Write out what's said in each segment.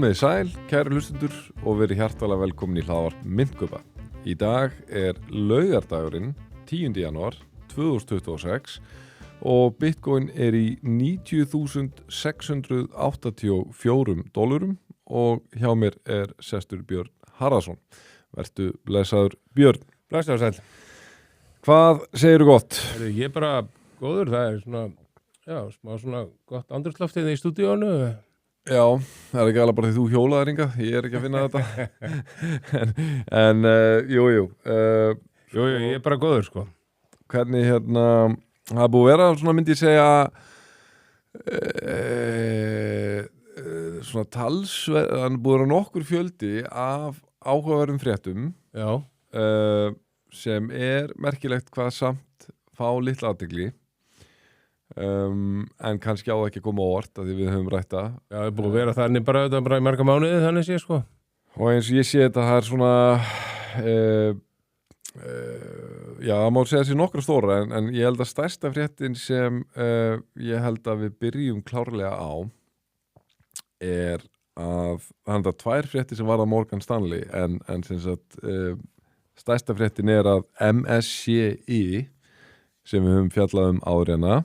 Komiði sæl, kæru hlustundur og verið hjartalega velkomin í hlaðvarp Myntkaupa. Í dag laugardagurinn 10. janúar 2026 og Bitcoin í $90.684 og hjá mér sestur Björn Harðarsson. Vertu blessaður Björn. Blessaður sæl. Hvað segirðu gott? Ég bara góður, það svona, smá svona gott andrúmsloftið í stúdíónu. Já, það ekki alveg bara því þú hjólaðir hingað, ég ekki að finna þetta. Jú, ég bara góður, sko. Hvernig, það búið að vera, svona myndi ég segja, svona talsverð, það búið að vera nokkur fjöldi af áhugaverðum fréttum. Já. Sem merkilegt hvað samt fá litla athygli. En kannski á það ekki að koma á óvart að því við höfum rætt það. Já, það búið að vera þannig bara í marga mánuði, þannig sé, sko. Og eins og ég sé þetta, það svona já, það má segja sér nokkra stóra en ég held að stærsta fréttin sem ég held að við byrjum klárlega á að það er tvær fréttir sem varða Morgan Stanley en sem sagt stærsta fréttin að MSCI sem við höfum fjallað áður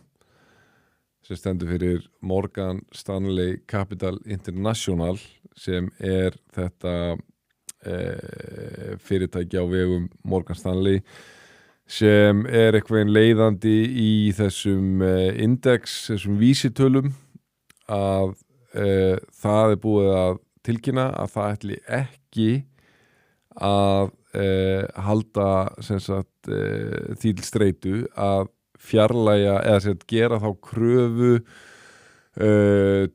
sem stendur fyrir Morgan Stanley Capital International sem þetta fyrirtæki á vegum Morgan Stanley sem eitthvað leiðandi í þessum index, þessum vísitölum að það búið að tilkynna að það ætli ekki að halda sem sagt því til streitu að fjarlægja eða gera þá kröfu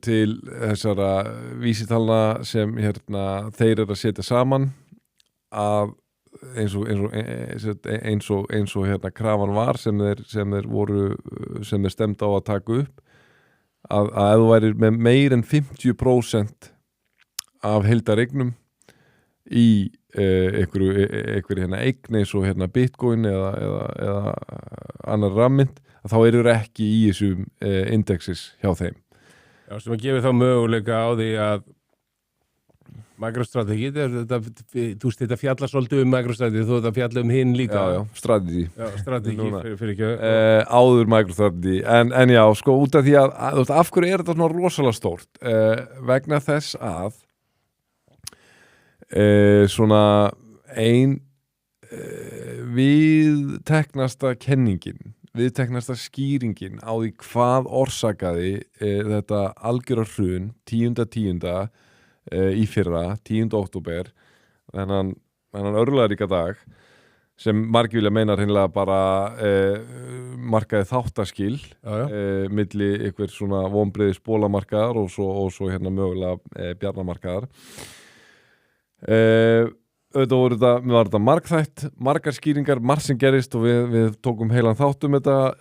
til þessara vísitalna sem þeir að setja saman að eins og krafan var sem þeir stemd á að taka upp að ef þú værir með meir en 50% af heildareignum í einhverju eign eins og Bitcoin eða annar rammynt að þá eru ekki í þessum indexis hjá þeim. Já, sem að gefa þá möguleika á því að MicroStrategy, þetta fjallar svolítið MicroStrategy, þú þetta fjallar hinn líka. Já, Strategy. Já, Strategy, fyrir ekki. Áður MicroStrategy, en já, sko, út af því að af hverju þetta svona rosalega stórt? Vegna þess að svona viðteknasta skýringin á því hvað orsakaði þetta algjöra hrun 10.10. Í fyrra, 10. október þennan örlagaríka dag sem margir vilja meina hreinlega bara markaði þáttaskil milli einhver svona vonbrigðis bólamarkaðar og svo mögulega bjarnamarkaðar. Auðvitað var þetta margþætt, margar skýringar, margt sem gerist og við tókum heilan þátt þetta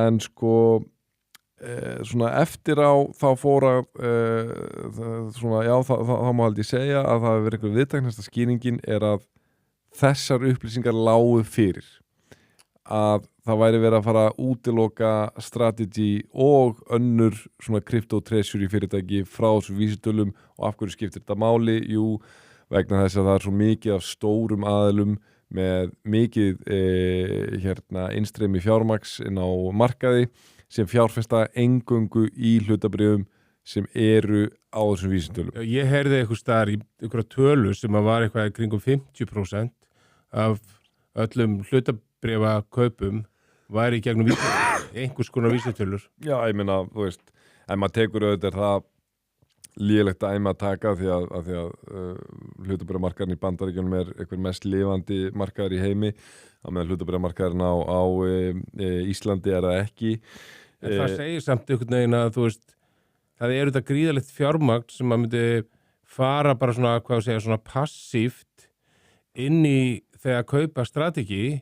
en sko svona eftir á þá fór að svona, já, það má held ég segja að það hefur verið einhver viðteknasta skýringin að þessar upplýsingar lágu fyrir að það væri verið að fara að útiloka Strategy og önnur svona crypto treasury fyrirtæki frá þessum vísitölum og af hverju skiptir þetta máli? Jú, vegna þess að það svo mikið af stórum aðilum með mikið innstreymi fjármagns inn á markaði sem fjárfesta eingöngu í hlutabréfum sem eru á þessum vísitölum. Ég heyrði eitthvað staðar í einhverja tölu sem var eitthvað kringum 50% af öllum hlutabréfa kaupum væri í gegnum einhvers konar vísitölur. Já, ég meina, þú veist, ef maður tekur auðvitað það lélegt dæmi að taka því að hlutabréfamarkaðurinn í Bandaríkjunum einhver mest lifandi markaður í heimi á meðan hlutabréfamarkaðurinn á Íslandi það ekki. En það segir samt einhvern veginn að þú veist, það þetta gríðalegt fjármagn sem maður myndi fara bara svona, hvað að segja, svona passíft inn í þegar að kaupa Strategy,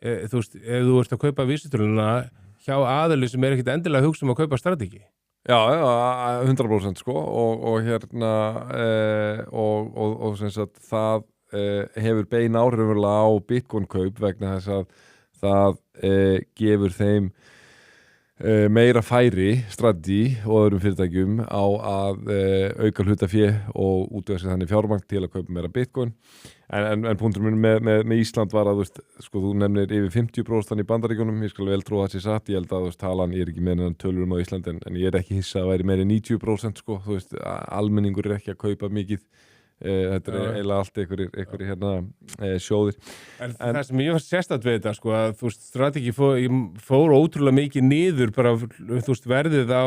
þú veist, ef þú ert að kaupa vísitöluna hjá aðili sem ekkert endilega að hugsa að kaupa Strategy. Já, 100% sko og sem sagt það hefur bein áhrif á Bitcoin kaup vegna þess að það gefur þeim meira færi strategi og öðrum fyrirtækjum á að auka hlutafé og útvega sér þannig fjármagn til að kaupa meira bitcoin en punktur minn með Ísland var að þú nefnir yfir 50% í Bandaríkjunum, ég skal vel trúa það sé satt, ég held að talan, ég er ekki með en tölur á Ísland en ég er ekki hissa að væri meira 90% sko, almenningur er ekki að kaupa mikið. Þetta er eiginlega allt einhverjir hérna sjóðir en það sem ég var sérstætt við þetta sko að strategi fór ótrúlega mikið niður bara verðið á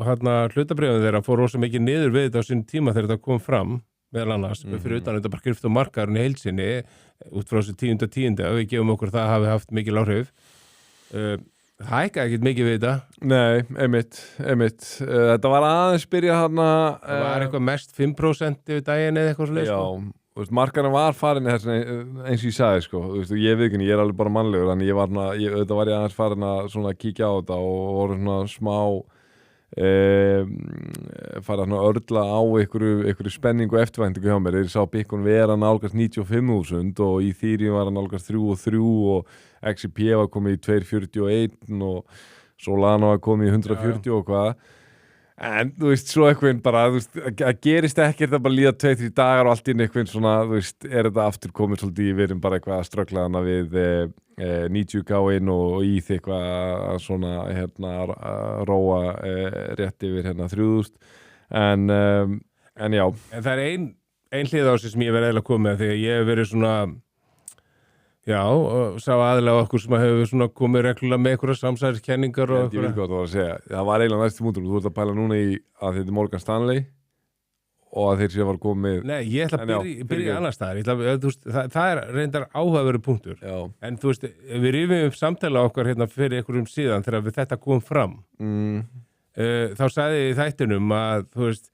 hérna hlutabréfum þeirra fór rosa mikið niður við þetta á sín tíma þegar þetta kom fram meðal annars fyrir utan þetta bara kryptomarkaðurinn í heilsinni út frá þessu 10.10. Við gefum okkur það hafi haft mikil áhrif hækkaði ekkert mikið við þetta. Nei, einmitt. Þetta var aðeins byrja þarna... Það var eitthvað mest 5% yfir daginn eða eitthvað svolítið, sko. Já, markarna var farin eins og ég sagði, sko. Ég veit ekki, ég er alveg bara mannlegur, þannig þetta var ég aðeins farin að svona kíkja á þetta og voru svona smá fara að örla á einhverju spenningu og eftirvæntingu hjá mér. Ég sá Bitcoin vera nálgast 95.000 og í Ethereum var nálgast 3.3 og XRP var komið í 241 og Solana var komið í 140 og hvað en svo eitthvað bara að gerist ekkert að bara líða 2-3 dagar og allt inn eitthvað svona er þetta aftur komið svolítið við erum bara eitthvað að ströggla hana við 90K-in og í því eitthvað að svona hérna róa rétt yfir hérna 3000 en já. En það er ein hlið á sig sem ég verið eða komið þegar ég hef verið svona og sá aðilega okkur sem hefur svona komið reglulega með einhverja samsæriskenningar og ég veit hvað það var að segja, það var eiginlega næstu mútur þú ert að pæla núna í að þetta er Morgan Stanley og að þeir séu var komið Nei, ég ætla að byrja annars staðar það er reyndar áhugaverður punktur en þú veist, við rifum upp samtala okkar hérna fyrir einhverjum síðan þegar þetta kom fram þá sagði ég í þættinum að þú veist,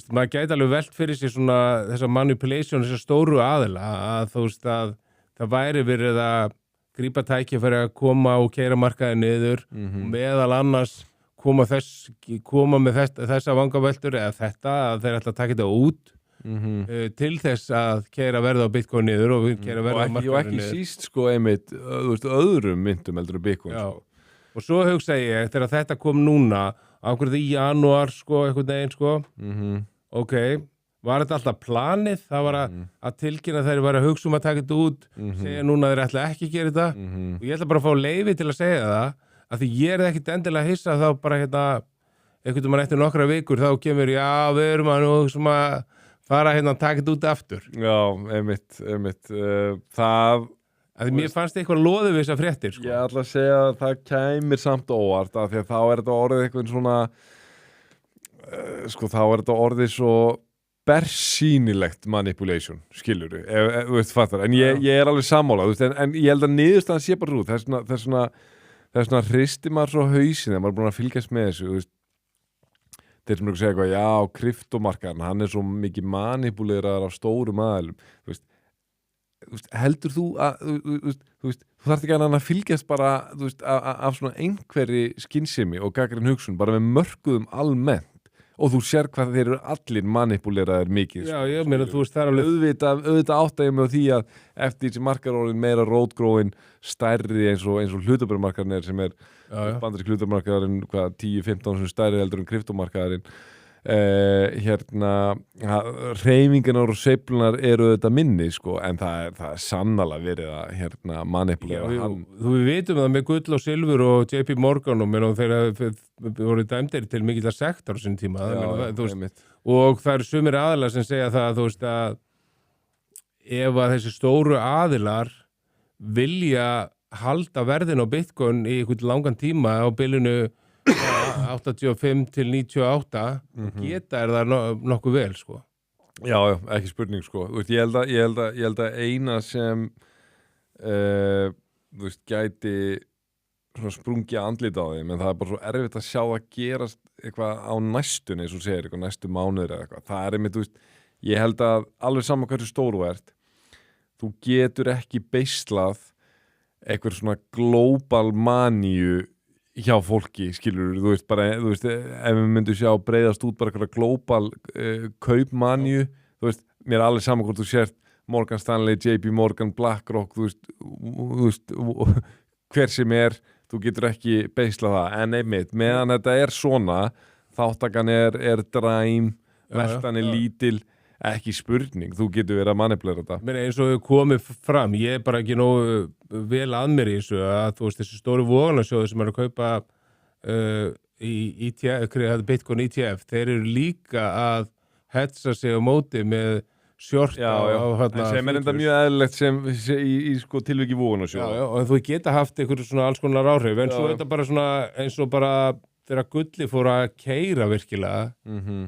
maður gæti alveg velt fyrir sig svona þessa manipulation, þessa stóru aðila að þú veist að það væri verið að grípa tækifæri að koma og keyra markaði niður og meðal annars koma með þessa vangaveltur eða þetta að þeir ætla að taka þetta út til þess að keyra verða á Bitcoin niður og keyra verða á markaði niður. Og ekki síst sko einmitt öðrum myntum heldur Bitcoin. Já, og svo hugsa ég þegar þetta kom núna ákveðið í janúar sko, einhvern veginn sko, ok, var þetta alltaf planið? Það var að tilkynna þeir var að hugsa að taka þetta út, segja núna þeir ætla ekki að gera þetta og ég ætla bara að fá leyfi til að segja það, að því ég er ekkit endilega að hissa þá bara hérna, einhvern veginn eftir nokkra vikur þá kemur, já, við erum að nú að fara hérna að taka þetta út aftur. Já, einmitt. Það... Að mér fannst eitthvað loðið við þessar fréttir, sko. Ég ætla að segja að það kæmir samt óvart, af því að þá er þetta orðið eitthvað svona, þá er þetta orðið svo bersýnilegt manipulation, skilur þú veist, fattar, en ég er alveg sammála, en ég held að niðurstaðan sé bara út, þess vegna hristi maður svo hausin þegar maður er búin að fylgjast með þessu, þeir sem segja eitthvað, já, kryptomarkaðan, hann er svo mikið manipuleraðar af stórum aðilum, heldur þú að, þú þarft ekki að fylgjast bara, af svona einhverri skynsemi og gagnrýn hugsun, bara með mörkuðum almennt, og þú sér hvað þeir eru allir manipuleraðir mikið. Já, ég meina, þú veist, það er alveg... Auðvitað áttægjum með því að eftir þessi markaðurinn meira rótgróin stærri eins og hlutabréfamarkaðurinn er sem er bandaríski hlutabréfamarkaðurinn 10-15 stærri heldur en kryptomarkaðurinn. Hreyfingarnar og sveiflunar eru þetta minni, sko, en það er sannarlega verið að manipulera hann. Við vitum það með gull og silfur og JP Morgan og þeir voru dæmdir til mikillar sektar á sín tíma. Og það eru sumir aðilar sem segja það, þú veist, að ef að þessi stóru aðilar vilja halda verðin á Bitcoin í einhvern langan tíma á bilinu 85 til 98 geta það nokkuð vel, sko. Já, ekki spurning, sko. Þú veist, ég held að eina sem þú veist, gæti svona sprungið andlita á þeim, en það er bara svo erfitt að sjá að gerast eitthvað á næstunni, eins og segir, eitthvað næstu mánuður eða eitthvað. Það er einmitt, þú veist, ég held að alveg saman hversu stóru ert, þú getur ekki beislað eitthvað svona global maníu hjá fólki, skilur, þú veist, ef við myndum sjá breiðast út bara eitthvað global kaupmaníu, þú veist, mér er alveg saman hvort þú sért Morgan Stanley, JP Morgan, BlackRock, þú veist, hver sem er, þú getur ekki beislað það, en einmitt meðan þetta er svona, þáttakan er dræm, veltan er lítil, ekki spurning, þú getur verið að manipulera þetta. Meni, eins og við komið fram, ég er bara ekki nógu vel að mér í þessu að þú veist þessi stóru vogunarsjóði sem er að kaupa í ETF, Bitcoin ETF, þeir eru líka að hetsa sig á móti með sjorta en sem er enda mjög eðlilegt sem í sko tilviki vogunarsjóði. Og þú geta haft einhverju svona alls konar áhrif, en svo er þetta bara svona eins og bara þegar gulli fór að keyra virkilega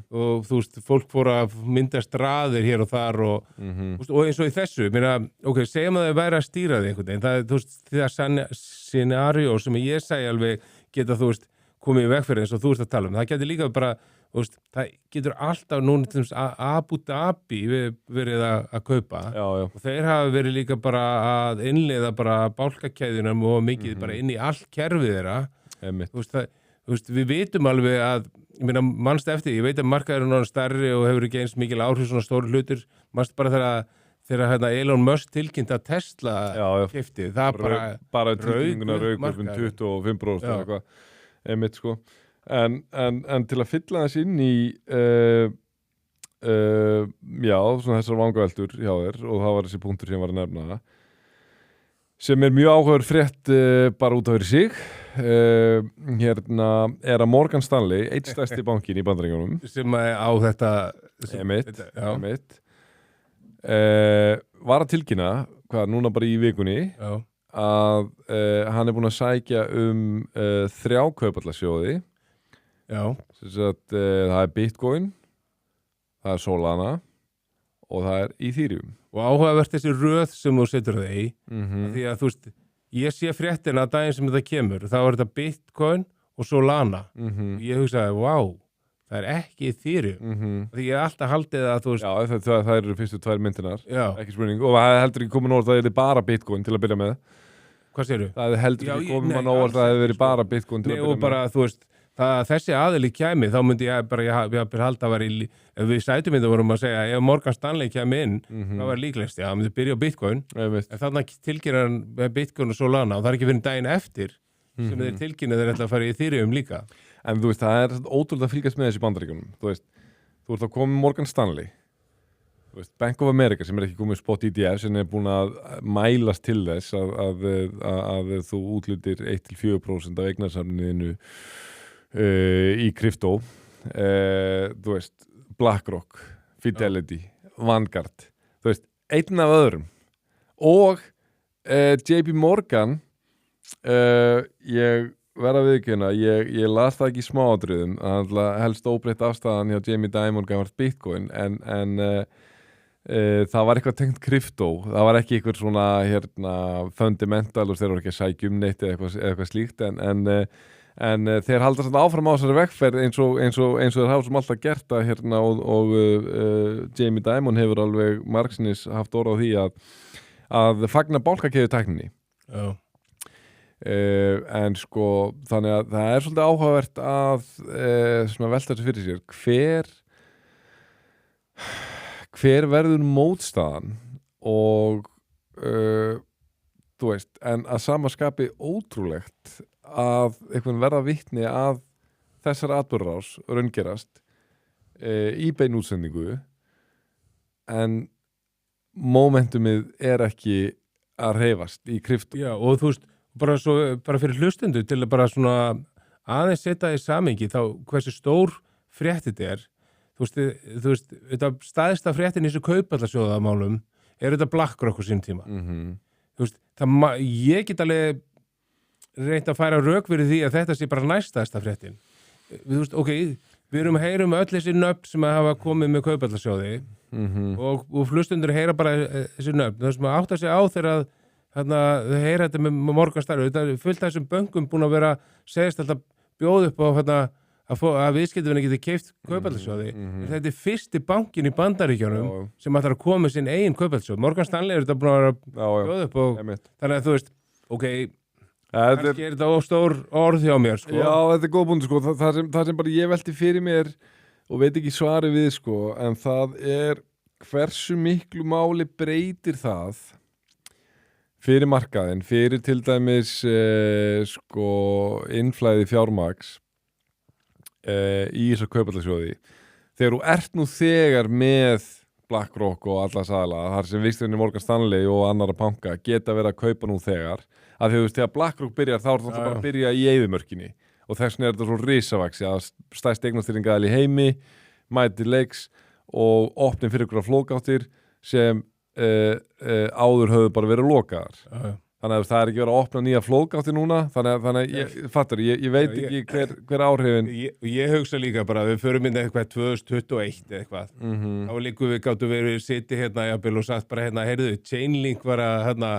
og þú veist, fólk fór að mynda straðir hér og þar og eins og í þessu, segjum að þau væri að stýra þig einhvern veginn, það er, þú veist, það scenario sem ég segi alveg geta, þú veist, komið í veg fyrir eins og þú ert að tala um, það getur líka bara, þú veist, það getur alltaf núna til þess að Abu Dhabi verið að kaupa og þeir hafa verið líka bara að innleiða bara bálkakeðjunum og mikið bara inn í allt kerfið þeirra, þú veist, við vitum alveg að, mannst eftir, ég veit að markaður er náttúrulega stærri og hefur ekki eins mikil áhrif svona stóru hlutur, mannst bara þegar Elon Musk tilkynnt að Tesla keypti, það bara tilkynninguna rauk upp 25% eða eitthvað, einmitt sko, en til að fylla þess inn í svona þessar vangaveltur hjá þér og það var þessi punktur sem ég var að nefna sem er mjög áhugaður frétt bara út af fyrir sig hérna er að Morgan Stanley einn stærsti bankin í Bandaríkjunum sem á þetta einmitt var að tilkynna núna bara í vikunni að hann er búinn að sækja 3 kaupallasjóði það er Bitcoin, það er Solana og það er Ethereum og áhugavert þessi röð sem þú setur það í því að þú veist, ég sé fréttina að daginn sem þetta kemur, þá er þetta Bitcoin og Solana og ég hugsaði, wow, það er ekki Ethereum því ég er alltaf haldið að þú veist það eru fyrstu 2 myndinar ekki spurning, og það heldur ekki komin orð að það er bara Bitcoin til að byrja með hvað séru? Það heldur ekki komin mann orð að það hefur verið bara Bitcoin til að byrja með og bara, þú veist, þessi aðili kæmi, þá myndi ég bara ég halda að vera í, ef við sætum þetta vorum að segja, ef Morgan Stanley kæmi inn þá var líklegst, það myndi byrja á Bitcoin en þannig tilkynna hann með Bitcoin og Solana og það er ekki fyrir daginn eftir sem þeir tilkynna þeir ætla að fara í Ethereum líka. En þú veist, það er ótrúlega að fylgjast með þessi Bandaríkjunum, þú veist, þú ert að koma með Morgan Stanley, þú veist, Bank of America sem er ekki komið spot ETF sem er búin að mælast til þess að þú útlutir 1-4% af eignarsamniðinu í kryptó, þú veist, BlackRock, Fidelity, Vanguard, þú veist, einn af öðrum og JP Morgan, ég verða viðkynna, ég las það ekki í smáatriðum, helst óbreytt afstæðan hjá Jamie Dimon gafart Bitcoin, en það var eitthvað tengt kryptó, það var ekki eitthvað svona fundamental og þeir voru ekki að sækja neitt eða eitthvað slíkt, en þeir halda svona áfram á þessari vegferð eins og þeir hafa sem alltaf gert það og Jamie Dimon hefur alveg margsinnis haft orð á því að fagna bálkakeðjutækninni en sko þannig að það er svolítið áhugavert að svona velta þessu fyrir sér hver verður mótstaðan og þú veist, en að sama skapi ótrúlegt að einhvern verða vitni að þessar atburðarás raungerast í bein útsendingu en momentumið er ekki að hreyfast í krypto. Já, og þú veist, bara fyrir hlustendur til að bara svona aðeins setja í samhengi þá hversu stór frétt þetta er. Þú veist, þetta staðista fréttin í þessu kaupallasjóðamálum er þetta BlackRock á sín tíma. Þú veist, ég get alveg reynt að færa rök fyrir því að þetta sé bara næstasta fréttin. Þú veist, ok, við erum að heyra öll þessi nöfn sem að hafa komið með kaupallasjóði og hlustundur heyra bara þessi nöfn. Það sem að átta sig á þegar þau heyra þetta með Morgan Stanley. Þetta er fullt af þessum bönkum búin að vera segist alltaf bjóð upp á að viðskiptavini geti keypt kaupallasjóði. Þetta er fyrsti bankin í Bandaríkjunum sem ætlar að koma með sinn eigin kaupallasjóð. Morgan Stanley er þetta búin að vera bjóð upp og þannig að þú veist, ok, kannski er þetta stór orð hjá mér sko. Já, þetta er góð búin sko. Það sem bara ég velti fyrir mér og veit ekki svari við sko, en það er hversu miklu máli breytir það fyrir markaðin, fyrir til dæmis sko innflæði fjármagns í þessar kaupallasjóði þegar þú ert nú þegar með BlackRock og alla sæla þar sem vistinni Morgan Stanley og annara banka geta verið að kaupa nú þegar að því þú veist, þegar BlackRock byrjar þá er það bara að byrja í eyðimörkinni og þess vegna er þetta svo risavaxi að stærst eignastýringaðal í heimi mæti leiks og opnin fyrir ykkur flókáttir sem áður höfðu bara verið lokaðar þannig að það er ekki verið að opna nýja flókátti núna þannig að ég veit ekki hver áhrifin ég hugsa líka bara að við förum inn eitthvað 2021 eða eitthvað þá líku við gáttu verið sitja hérna jafnvel og sagt bara hérna, heyrðu, Chainlink var að hérna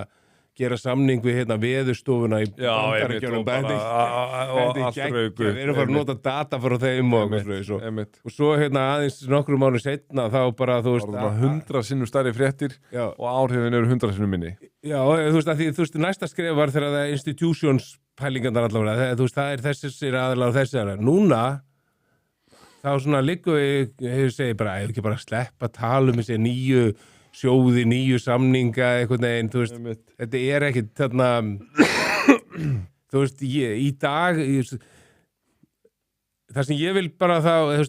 gera samning við hérna veðurstofuna í Bandaríkjunum og allt rauku við erum bara að nota data frá þeim og svo hérna aðeins nokkrum mánuð seinna þá bara þú veist 100 sinnum stærri fréttir og áhrifin eru 100 sinnum minni þú veist að því þú veist næsta skref var þegar það institutions pælingarnar allavega þú veist það er þessir aðalega og þessir núna þá svona liggur ég segi bara ég ekki bara sleppa að tala þessi nýju sjóði, nýju samninga einhvern veginn, þú veist, þetta er ekkit þarna þú veist, í dag það sem ég vil bara þá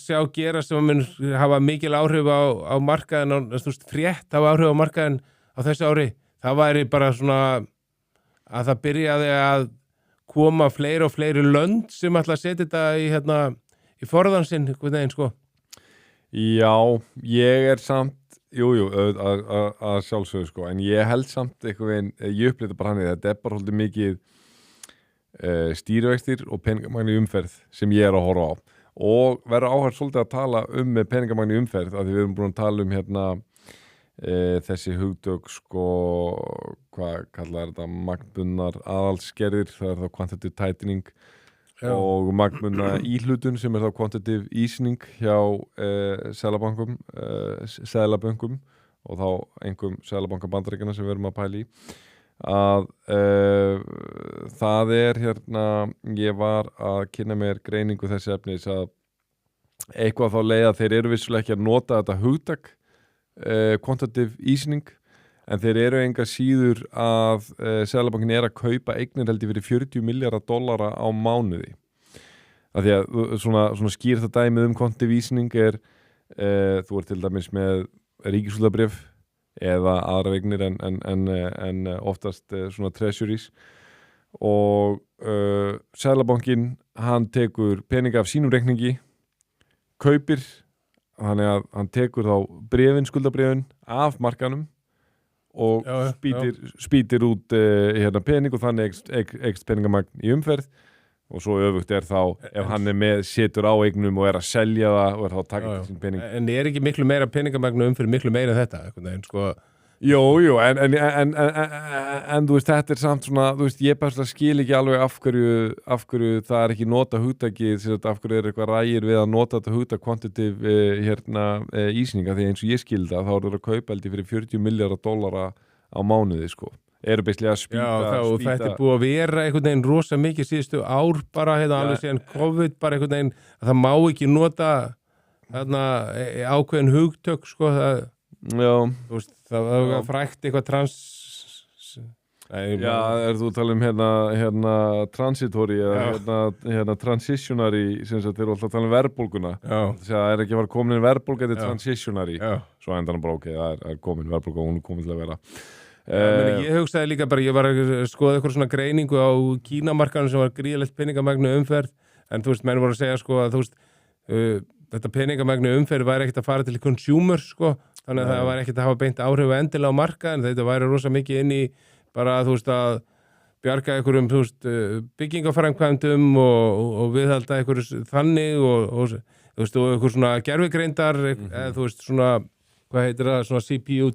sjá gera sem mun hafa mikil áhrif á markaðin þú veist, frétt hafa áhrif á markaðin á þessu ári, það væri bara svona að það byrjaði að koma fleiri og fleiri lönd sem ætla að setja þetta í forðansinn, einhvern veginn, sko Já, ég er samt Jú, að sjálfsögðu sko, en ég held samt einhvern veginn, ég upplita bara hann þetta er bara svolítið mikið stýrivextir og peningamagn í umferð sem ég er að horfa á og verður áhært svolítið að tala með peningamagn í umferð af því við erum búin að tala hérna þessi hugtök sko, hvað kallar þetta magnbundnar aðalskerðir, það er þá quantitative tightening og magnbundna íhlutun sem er þá quantitative easing hjá seðlabönkum og þá einhverjum seðlabanka Bandaríkjanna sem við erum að pæla í að það er hérna, ég var að kynna mér greiningu þessi efnis að eitthvað þá leið að þeir eru vissulega ekki að nota þetta hugtak quantitative easing en þeir eru enga síður að Seðlabankin er að kaupa eignir held ég fyrir $40 miljardar á mánuði. Af því að svona skýr það dæmið quantitative easing er þú ert til dæmis með ríkisskuldabréf eða aðrar eignir en oftast svona treasuries og Seðlabankin hann tekur peninga af sínum reikningi kaupir, þannig að hann tekur þá skuldabréfin af markanum og spýtir út hérna pening og þannig eykst peningamagn í umferð og svo öfugt er þá ef hann er með setur á eignum og er að selja það og er þá að taka til sín pening. En er ekki miklu meira peningamagn umferð miklu meira þetta? En sko Jú, en þú veist, þetta er samt svona, þú veist, ég bara skil ekki alveg af hverju það er ekki nota hugtakið, af hverju er eitthvað rægir við að nota þetta hugtak quantitative ísninga, því eins og ég skil það, þá er það að kaupa held ég fyrir $40 miljardar á mánuði, sko. Eru beislega að spýta. Þetta er búið að vera einhvern veginn rosa mikið síðustu ár bara, alveg síðan COVID, bara einhvern veginn, að það má ekki nota ákveðin hugtök, sko, þú veist, það var frækt eitthvað er þú að tala hérna transitory eða transitionary sem sagt þeir eru alltaf að tala verðbólguna það er ekki að fara komin inn verðbólga þetta er transitionary svo endan bara það er komin verðbólga og hún er komin til að vera ég hugsaði líka bara, ég var að skoða eitthvað svona greiningu á Kínamarkanum sem var gríðalegt peningamagnu umferð en þú veist, menn voru að segja sko að þú veist þetta peningamagnu umferð væri ekkert að fara til consumer sko, þannig að það væri ekkert að hafa beint áhrif endilega á marka en þetta væri rosa mikið inn í bara þú veist að bjarga einhverjum þú veist byggingaframkvæmdum og viðhalda einhverjum þannig og þú veist og einhver svona gervigreindar eða þú veist svona, hvað heitir það, svona CPU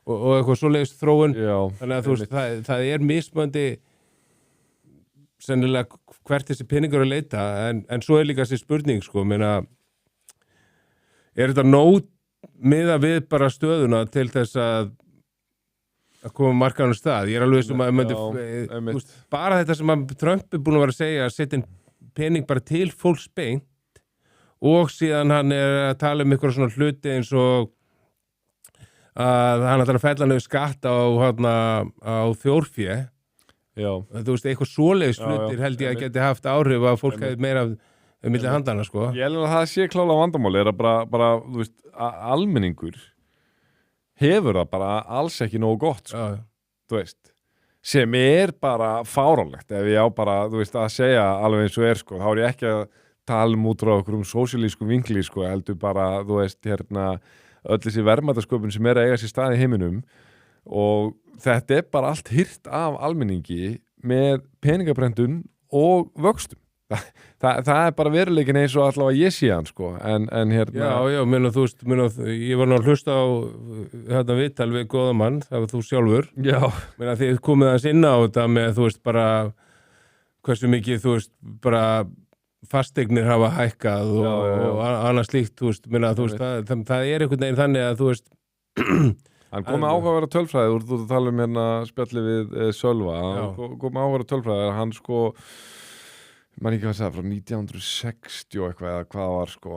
og eitthvað svoleiðis þróun þannig að þú veist það er mismöndi sennilega hvert þessi peningur að leita en svo er líka þessi spurning sko, meina er þetta nóg miða við bara stöðuna til þess að koma markanum stað? Ég er alveg sem að bara þetta sem að Trump er búin að vera að segja að setja pening bara til fólks beint og síðan hann er að tala um eitthvað svona hluti eins og að hann ætlar að fella niður skatt á þjórfé. Já. Þú veist, eitthvað svoleiðis Já, hlutir já. held ég að geti haft áhrif að fólk hefði meira milli handana, sko. Ég held að það sé klála vandamáli er að bara þú veist, almenningur hefur það bara alls ekki nógu gott, sko, Já, þú veist, sem bara fáránlegt ef ég á bara, þú veist, að segja alveg eins og sko, þá ég ekki að tala út frá okkur sósíalískum vinkli, sko, heldur bara, þú veist, öll þessi verðmætasköpun sem að eiga sér stað í heiminum og þetta bara allt hirt af almenningi með peningabrendun og vöxtum. Það bara veruleikin eins og allavega ég sé hann, sko, en Já, meina, þú veist, ég var nú að hlusta á þetta viðtal við góða mann, það var þú sjálfur. Já. Meina, þið komið aðeins inn á þetta með, þú veist, bara hversu mikið, þú veist, bara fasteignir hafa hækkað og annað slíkt, þú veist, meina, þú veist, það einhvern veginn þannig að, þú veist, hann kom með áhugaverða tölfræði, þú tala spjalli við Sölva, hann kom með áhugaverða tölfræði, hann sko man ekki hvað að segja, frá 1960 og eitthvað, eða hvað var sko,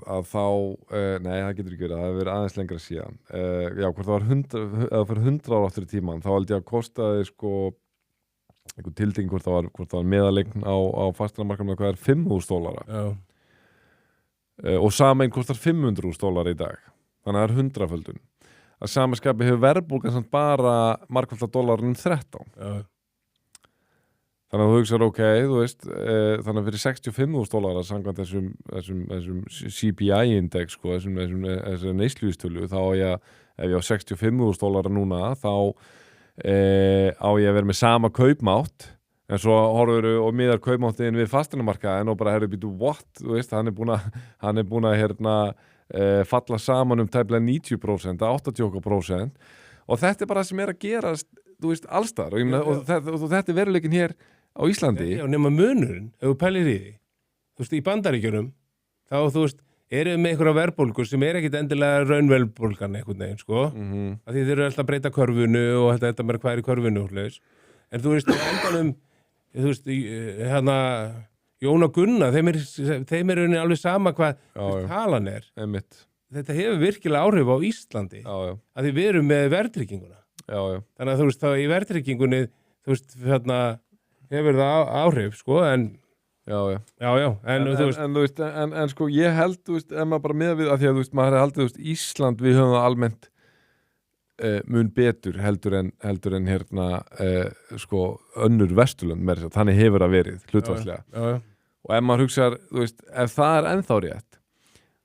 að þá, nei, það getur ekki verið, það hefur verið aðeins lengra síðan. Já, hvort það var 100 ára áttur í tíman, þá held ég að kostaði sko, einhver tilding hvort það var meðalegn á fasteignamarkaðnum hvað er $5.000. já, Og sameign kostar $500 í dag, þannig að það er 100-földun. Að samaskapi hefur verðbólgan samt bara markvölda $13. já, Þannig að þú hugsar, ok, þú veist, þannig að fyrir $65.000 samkvæmt þessum CPI-index, sko, þessum neysluvísitölu, þá ef ég á $65.000 núna, þá á ég að vera með sama kaupmátt, en svo horfur og miðar kaupmáttin við fasteignamarkaðinn og bara herri býtu, what, þú veist, hann er búin að falla saman tæplega 90%, 80%, og þetta bara sem að gerast, þú veist, allstar, og þetta er veruleikin hér á Íslandi. Já, nema munurinn, ef þú pælir í því, þú veist, í Bandaríkjunum, þá, þú veist, eru með einhverja verðbólgur sem ekkit endilega raunverðbólgan einhvern veginn, sko, að því þeir eru alltaf að breyta körfunu og þetta með hvað í körfunu, en þú veist, endanum, þú veist, Jón og Gunna, þeim er alveg sama hvað talan er. Einmitt. Þetta hefur virkilega áhrif á Íslandi, að því við erum með verðtrygginguna. Þannig að þú veist, þá í verðtryggingunni, þú veist, hefur það áhrif, sko, en en sko, ég held, þú veist, ef maður bara miða við, að því að, þú veist, maður hefði haldið, þú veist, Ísland, við höfum það almennt mun betur heldur en sko, önnur Vesturlönd, þannig hefur það verið, hlutfallslega. Og ef maður hugsar, þú veist, ef það er ennþá rétt,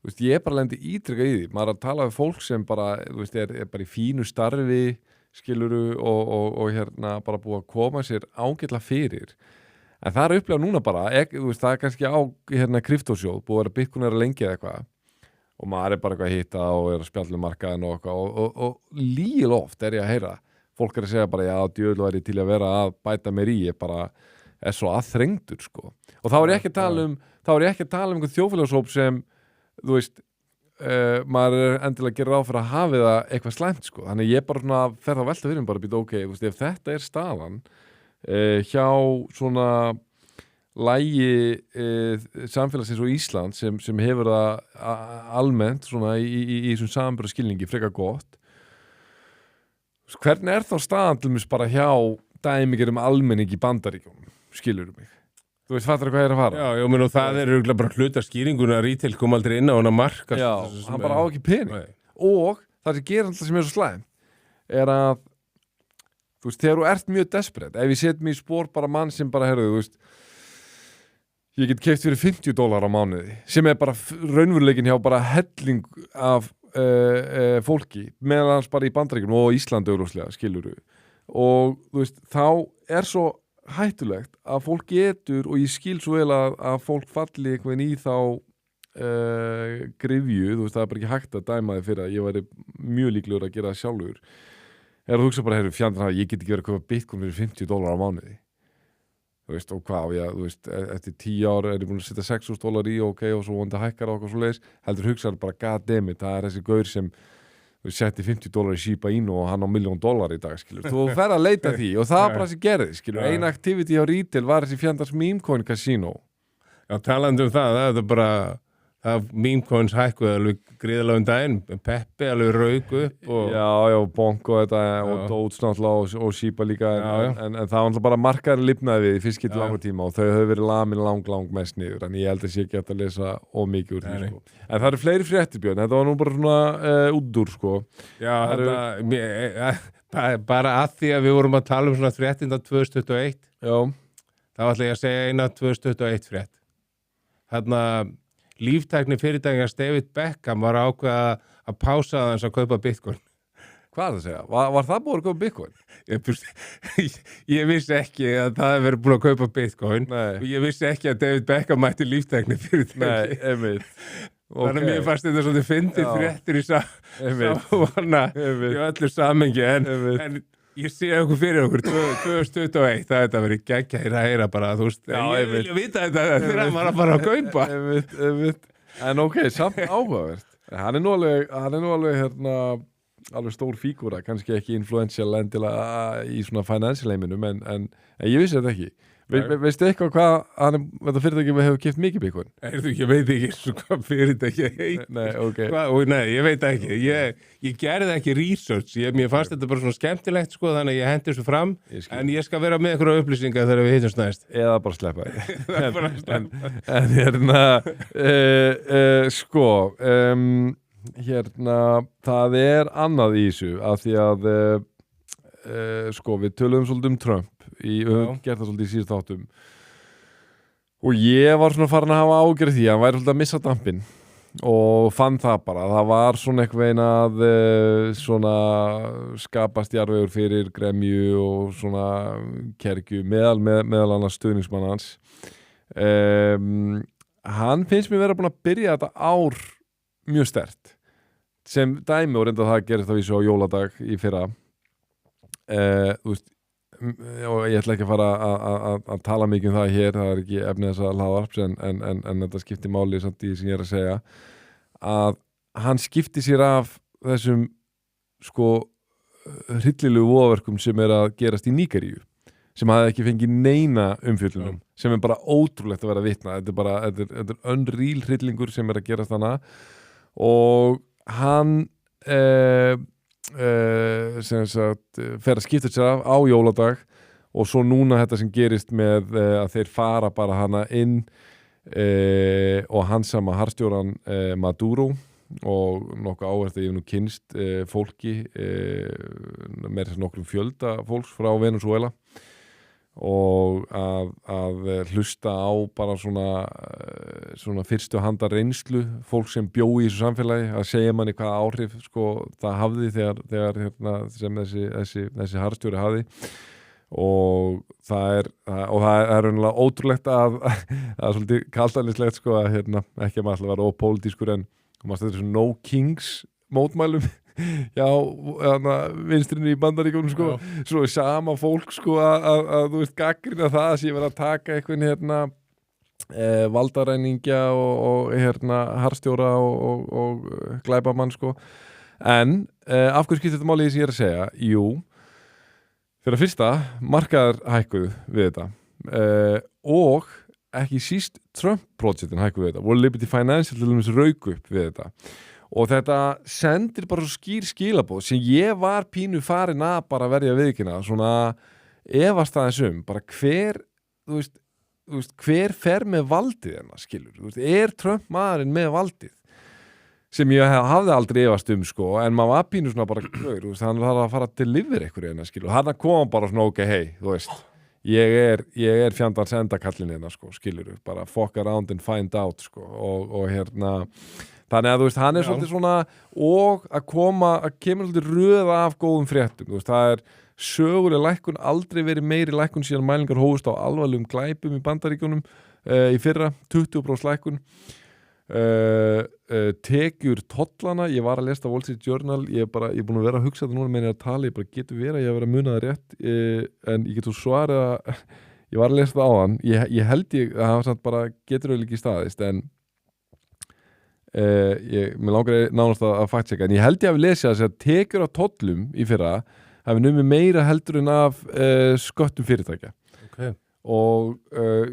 þú veist, ég bara lendi ítrekka í því, maður er að tala við fólk sem bara, þú veist, er bara í fínu starfi, skiluru og bara búið að koma sér ágætla fyrir. En það er upplegað núna bara, þú veist, það er kannski á kryptósjóð, búið að vera Bitcoin lengi eða eitthvað, og maður er bara eitthvað að hitta og er að spjalla markaðin og eitthvað, og líil oft er ég að heyra. Fólk er að segja bara, já, djöfull væri til að vera að bæta mér í, ég bara er svo aðþrengdur, sko. Og þá er ég ekki að tala um einhvern þjóðfélagshóp sem, þú veist, maður er endilega að gera ráð fyrir að hafi það eitthvað slæmt, sko. Þannig ég bara svona fer þá velta fyrir mig bara býta, ok, þú veist, ef þetta er staðan hjá svona lægi samfélagsins og Ísland sem hefur það almennt svona í þessum samanbyrða skilningi frekar gott, hvernig er þá staðan til mér bara hjá dæmigerum almenning í Bandaríkjunum, skilurðu mig? Þú veist, fattar hvað ég er að fara? Já, ég meina, og það er örugglega bara hluta skýringuna að retail kom aldrei inn á hann að marka. Já, hann bara á ekki pening. Og það sem gerir alltaf sem er svo slæm er að, þú veist, þegar þú ert mjög desperate, ef ég set mér í spór bara mann sem bara, herðu, þú veist, ég get keypt fyrir $50 á mánuði, sem er bara raunveruleikin hjá bara helling af fólki, meðan hans bara í Bandaríkjunum og Íslandi augljóslega, skilurðu. Og, þú veist, þá er svo hættulegt að fólk getur, og ég skil svo vel að fólk falli einhvern í þá grifju, þú veist, það er bara ekki hægt að dæma þig fyrir að ég væri mjög líklegur að gera það sjálfur, er að hugsa bara, herru, fjandinn hafa, ég get ekki verið að kaupa Bitcoin fyrir $50 á mánuði, þú veist, og hvað, þú veist, eftir 10 ár er ég búin að setja $6.000 í, ok, og svo vonandi hækkar á okkur svo leiðis, heldur hugsaður bara, god damn it, það er þessi gaur sem setti $50 í Shiba Inu og hann á $1 million í dag, skilur. Þú fer að leita því og það er bara sem gerði, skilur. Ein activity á retail var þessi fjandars meme coin casino. Já, talandi um það er bara, að meme coins hækkuði alveg gríðarlega daginn, Peppi alveg rauk upp og Já, Bongo þetta og Doge náttúrulega og Shiba líka en það var náttúrulega bara markaðar lifnaði við í fyrst getur langur tíma og þau höfðu verið lamin lang mest niður en ég held að sé ekki að lesa ómikið úr því sko. En það eru fleiri fréttir Björn, þetta var nú bara svona útúr sko. Já, bara að því að við vorum að tala svona fréttinda 2021 þá ætla ég að segja eina 2021 frétt. Þarna líftækni fyrirtækja David Beckham var ákveða að pása þess að kaupa Bitcoin. Hvað er það að segja? Var það búið að kaupa Bitcoin? Ég vissi ekki að það hefði verið búin að kaupa Bitcoin og ég vissi ekki að David Beckham mætti líftækni fyrirtæki. Nei, einmitt. Þannig að mér fannst þetta svona fyndið fréttir í öllu samengi en ég sé okkur fyrir okkur 2021 það þetta verið geggjæra að heyra bara þú veist, ég vilja vita þetta þegar maður að fara að kaupa en ok, samt áhugavert hann er nú alveg alveg stór fígúra, kannski ekki influential endilega í svona financial heiminum en ég vissi þetta ekki veistu eitthvað hvað þetta fyrirtæki hefur keypt mikið Bitcoin? Ég veit ekki hvað fyrirtæki heit Nei, ok Nei, ég veit ekki ég gerði ekki research mér fannst þetta bara svona skemmtilegt sko, þannig að ég hendi þessu fram en ég skal vera með einhverja upplýsingar þegar við hittumst næst eða bara sleppa en það er annað í þessu af því að við töluðum svolítið Trump við höfum gert það svolítið í síðust þáttum og ég var svona farin að hafa ágjörð því að hann væri svolítið að missa dampinn og fann það bara það var svona eitthvað veginn að svona skapast jarðvegur fyrir gremju og svona kergju meðal annars stuðningsmann hans hann finnst mér vera búin að byrja þetta ár mjög sterkt sem dæmi og reynda það gerist á vísu á jóladag í fyrra þú veist og ég ætla ekki að fara að tala mikið um það hér, það er ekki efnið þess að hlaðvarps en þetta skiptir máli samt í sem ég er að segja að hann skipti sér af þessum sko hryllilegu voðaverkum sem er að gerast í Nígeríu sem hafði ekki fengið neina umfjöllunum sem er bara ótrúlegt að vera að vitna þetta er unreal hryllingur sem er að gerast hana og hann sem sagt fer að skipta sér af á jóladag og svo núna þetta sem gerist með að þeir fara bara hana inn og hansama harstjóran Maduro og nokkuð áhvert að ég hef nú kynst fólki með þess að nokkrum fjölda fólks frá Venezuela og að hlusta á bara svona fyrstu handa reynslu fólk sem bjó í þessu samfélagi að segja manni hvaða áhrif sko, það hafði þegar sem þessi harstjóri hafði og það er raunlega ótrúlegt að það er svolítið kaltanislegt sko, að ekki að maður ætla að vera ópólitískur en maður stöður þessu no kings mótmælum já, vinstrinni í Bandaríkjunum sko, svo er sama fólk sko að þú veist gaggrina það að sé verið að taka einhvern valdaræningja og harstjóra og glæpamann sko en af hverju skiptir þetta máli því sem ég er að segja? Jú, fyrir að fyrsta markaðar hækkuðu við þetta og ekki síst Trump-projektin hækkuðu við þetta voru Liberty Financial til dæmis rauk upp við þetta og þetta sendir bara svo skýr skilaboð sem ég var pínu farin að bara verja viðkynna svona efast aðeins bara hver þú veist, hver fer með valdið hennar skilur, þú veist, Trump maðurinn með valdið sem ég hafði aldrei efast sko, en maður var pínu svona bara þú veist, hann var að fara að deliver einhverju hennar skilur, hann kom bara svona ok, hey, þú veist ég er fjandans endakallin hennar sko, skilur, bara fuck around and find out sko, og þannig að þú veist, hann er svolítið svona og að kemur svolítið röða af góðum fréttum, þú veist, það er söguleg lækkun, aldrei verið meiri lækkun síðan mælingar hófust á alvarlegum glæpum í Bandaríkjunum í fyrra, 20% lækkun tekjur tollana, ég var að lesa Wall Street Journal, ég er búin að vera að hugsa þetta núna með að tala, ég bara getur verið að ég vera að muna það rétt en ég getur svarað ég var að lesa það á hann, ég held að það samt bara getur auðvitað ekki staðist en mér langar nánast að fact-checka en ég held ég að við lesja þess að tekjur á tollum í fyrra hafi numið meira heldur en af sköttum fyrirtækja og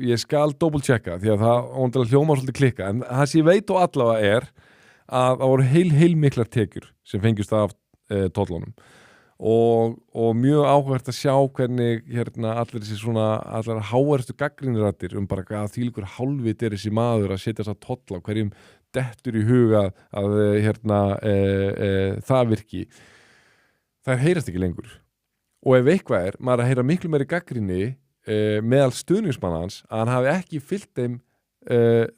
ég skal double-checka því að það óndilega hljóma svolítið klikka en það sem ég veit og allavega er að það voru heil miklar tekjur sem fengist af tollunum og mjög áhugavert að sjá hvernig hérna allir þessi svona allar háværustu gagnrýniraddir bara að þvílíkur hálfvit þessi maður að setja þess að tolla hverjum dettur í huga að það virki það heyrast ekki lengur og ef eitthvað maður að heyra miklu meiri gagnrýni meðal stuðningsmanna hans að hann hafi ekki fylgt þeim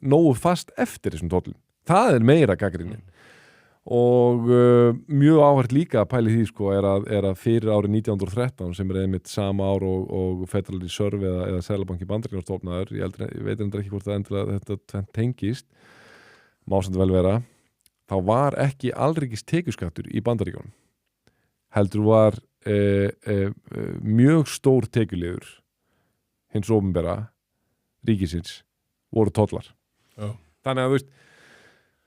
nógu fast eftir þessum tollum það meira gagnrýnin og mjög áhært líka að pæli því sko er að fyrir árið 1913 sem einmitt sama ár og Federal Reserve eða Seðlabanki Bandaríkjanna stofnaður ég veit ekki hvort það endilega þetta tengist má samt vel vera þá var ekki alríkis tekjuskattur í Bandaríkjunum heldur var mjög stór tekjuliður hins opinbera ríkisins voru tollar þannig að þú veist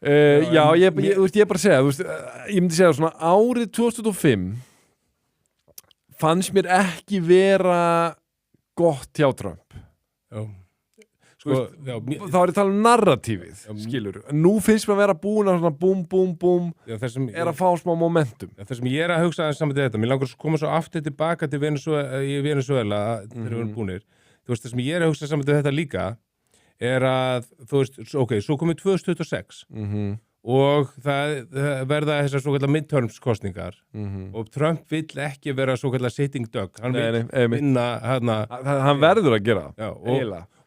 ég bara segja ég myndi segja svona árið 2005 fannst mér ekki vera gott hjá Trump sko, þá er ég að tala um narratífið skilur, nú finnst mér að vera búin að svona búm að fá smá momentum það sem ég að hugsa saman til þetta, mér langar að koma svo aftur tilbaka til Venezuela þegar við erum búnir, þú veist það sem ég að hugsa saman til þetta líka að, þú veist, ok, svo komið 2026 og það verða þessar svo kallar midterms kostningar og Trump vill ekki vera svo kallar sitting duck hann vill vinna hann verður að gera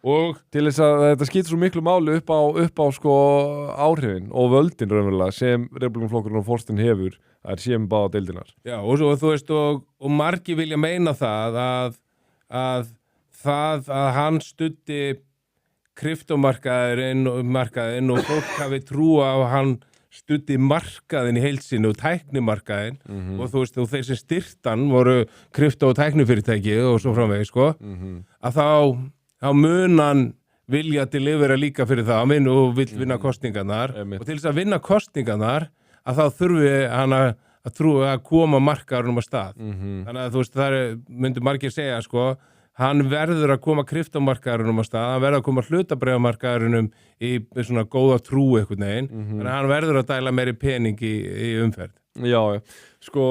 og til þess að þetta skiptir svo miklu máli upp á sko áhrifin og völdin raunverulega sem Republikanaflokkurinn og Forstin hefur að séum báða deildinar og þú veist og margir vilja meina það að hann studdi kryptomarkaðurinn og fólk hafi trúa á hann studdi markaðin í heild sinni og tæknimarkaðin og þú veist og þeir sem styrtan voru krypto- og tæknifyrirtæki og svo framvegis sko að þá mun hann vilja delivera líka fyrir það og vill vinna kosningarnar og til þess að vinna kosningarnar að þá þurfi hann að trúa að koma markaðurinn á stað þannig að þú veist það myndu margir segja sko hann verður að koma kryptomarkaðurinn á stað, hann verður að koma hlutabréfamarkaðurinn í svona góða trú einhvern veginn, þannig að hann verður að dæla meiri pening í umferð. Já, sko,